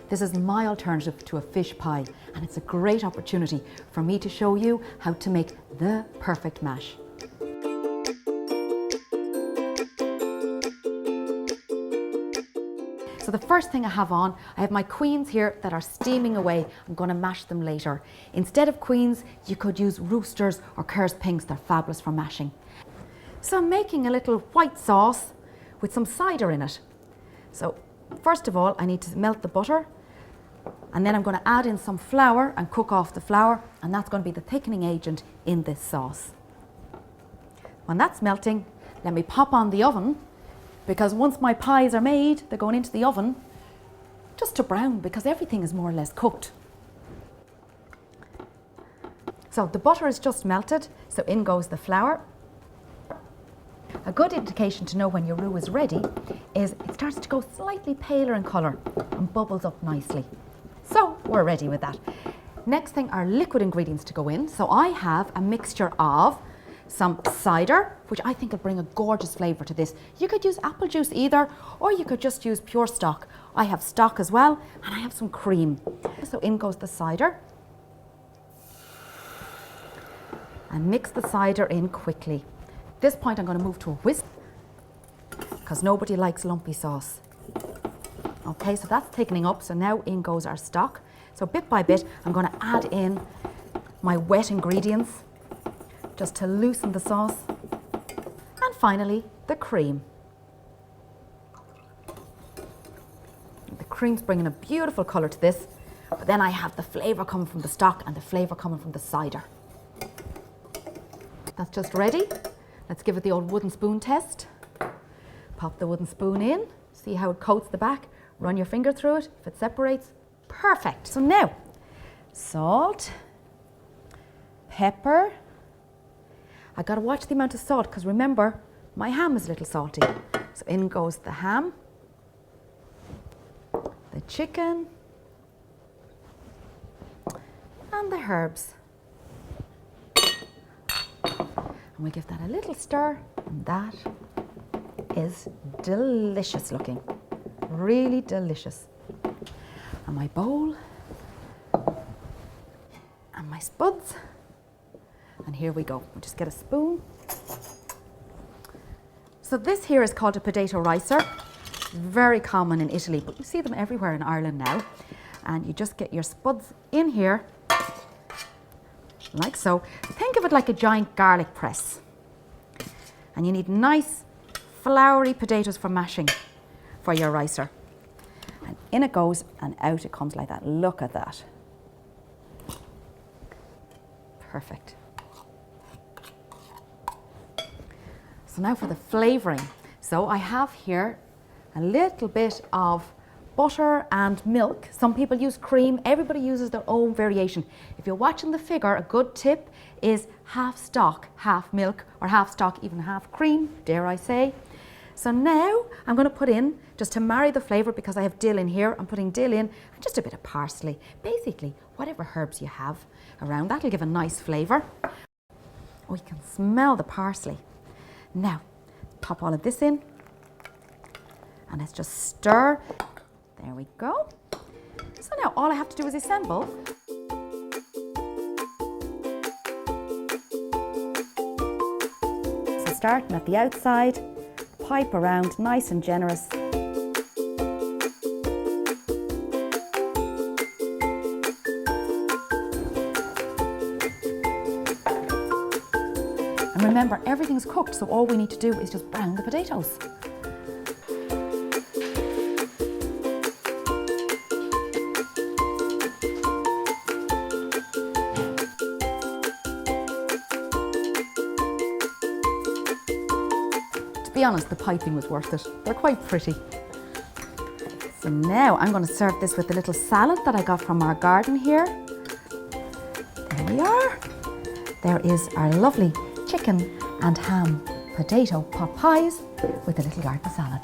This is my alternative to a fish pie, and it's a great opportunity for me to show you how to make the perfect mash. So the first thing I have my queens here that are steaming away. I'm going to mash them later. Instead of queens, you could use roosters or Kerr's pinks. They're fabulous for mashing. So I'm making a little white sauce with some cider in it. So first of all, I need to melt the butter, and then I'm going to add in some flour and cook off the flour, and that's going to be the thickening agent in this sauce. When that's melting, let me pop on the oven, because once my pies are made, they're going into the oven just to brown, because everything is more or less cooked. So the butter is just melted, so in goes the flour. A good indication to know when your roux is ready is it starts to go slightly paler in colour and bubbles up nicely. So we're ready with that. Next thing are liquid ingredients to go in. So I have a mixture of some cider, which I think will bring a gorgeous flavour to this. You could use apple juice either, or you could just use pure stock. I have stock as well, and I have some cream. So in goes the cider. And mix the cider in quickly. At this point I'm going to move to a whisk, because nobody likes lumpy sauce. Okay, so that's thickening up, so now in goes our stock. So bit by bit I'm going to add in my wet ingredients, just to loosen the sauce. And finally, the cream. The cream's bringing a beautiful colour to this, but then I have the flavour coming from the stock and the flavour coming from the cider. That's just ready. Let's give it the old wooden spoon test. Pop the wooden spoon in, see how it coats the back, run your finger through it. If it separates, perfect. So now, salt, pepper. I gotta watch the amount of salt, because remember, my ham is a little salty. So in goes the ham, the chicken, and the herbs. And we give that a little stir, and that is delicious looking. Really delicious. And my bowl, and my spuds. And here we go. We'll just get a spoon. So this here is called a potato ricer. Very common in Italy, but you see them everywhere in Ireland now. And you just get your spuds in here, like so. Think of it like a giant garlic press. And you need nice, floury potatoes for mashing for your ricer. And in it goes, and out it comes like that. Look at that. Perfect. So now for the flavouring. So I have here a little bit of butter and milk. Some people use cream. Everybody uses their own variation. If you're watching the figure, a good tip is half stock, half milk, or half stock, even half cream, dare I say. So now I'm going to put in, just to marry the flavour, because I have dill in here, I'm putting dill in and just a bit of parsley. Basically, whatever herbs you have around, that'll give a nice flavour. Oh, you can smell the parsley. Now, pop all of this in, and let's just stir. There we go. So now all I have to do is assemble. So starting at the outside, pipe around nice and generous. And remember, everything's cooked, so all we need to do is just brown the potatoes. To be honest, the piping was worth it. They're quite pretty. So now I'm going to serve this with a little salad that I got from our garden here. There we are. There is our lovely chicken and ham potato pot pies with a little garden salad.